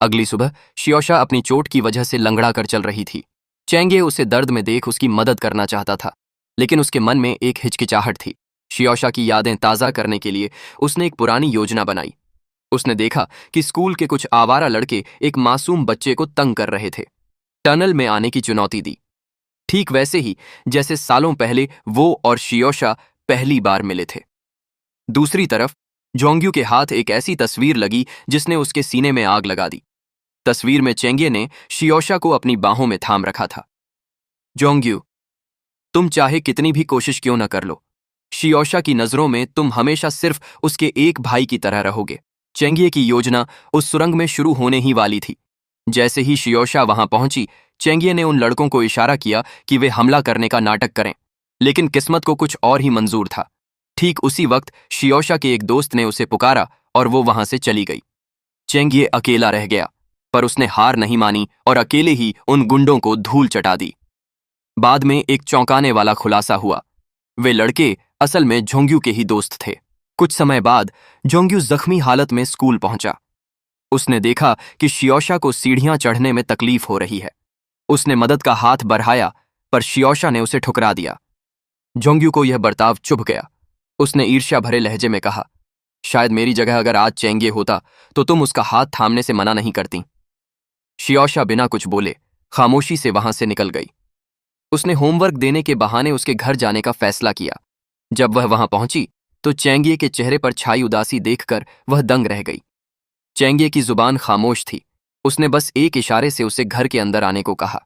अगली सुबह शियोशा अपनी चोट की वजह से लंगड़ा कर चल रही थी। चेंगे उसे दर्द में देख उसकी मदद करना चाहता था, लेकिन उसके मन में एक हिचकिचाहट थी। शियोशा की यादें ताज़ा करने के लिए उसने एक पुरानी योजना बनाई। उसने देखा कि स्कूल के कुछ आवारा लड़के एक मासूम बच्चे को तंग कर रहे थे। टनल में आने की चुनौती दी, ठीक वैसे ही जैसे सालों पहले वो और शियोशा पहली बार मिले थे। दूसरी तरफ जोंग्यू के हाथ एक ऐसी तस्वीर लगी जिसने उसके सीने में आग लगा दी। तस्वीर में चेंगे ने शियोशा को अपनी बाहों में थाम रखा था। जोंग्यू, तुम चाहे कितनी भी कोशिश क्यों न कर लो, शियोशा की नजरों में तुम हमेशा सिर्फ उसके एक भाई की तरह रहोगे। चेंगे की योजना उस सुरंग में शुरू होने ही वाली थी। जैसे ही शियोशा वहां पहुंची, चेंगे ने उन लड़कों को इशारा किया कि वे हमला करने का नाटक करें, लेकिन किस्मत को कुछ और ही मंजूर था। ठीक उसी वक्त शियोशा के एक दोस्त ने उसे पुकारा और वो वहां से चली गई। चेंगे अकेला रह गया, पर उसने हार नहीं मानी और अकेले ही उन गुंडों को धूल चटा दी। बाद में एक चौंकाने वाला खुलासा हुआ। वे लड़के असल में जोंग्यू के ही दोस्त थे। कुछ समय बाद जोंग्यू जख्मी हालत में स्कूल पहुंचा। उसने देखा कि शियोशा को सीढ़ियां चढ़ने में तकलीफ हो रही है। उसने मदद का हाथ बढ़ाया, पर शियोशा ने उसे ठुकरा दिया। जोंग्यू को यह बर्ताव चुभ गया। उसने ईर्ष्या भरे लहजे में कहा, शायद मेरी जगह अगर आज चेंगे होता तो तुम उसका हाथ थामने से मना नहीं करती। शियोशा बिना कुछ बोले खामोशी से वहां से निकल गई। उसने होमवर्क देने के बहाने उसके घर जाने का फैसला किया। जब वह वहां पहुंची तो चेंगे के चेहरे पर छाई उदासी देखकर वह दंग रह गई। चेंगे की जुबान खामोश थी। उसने बस एक इशारे से उसे घर के अंदर आने को कहा।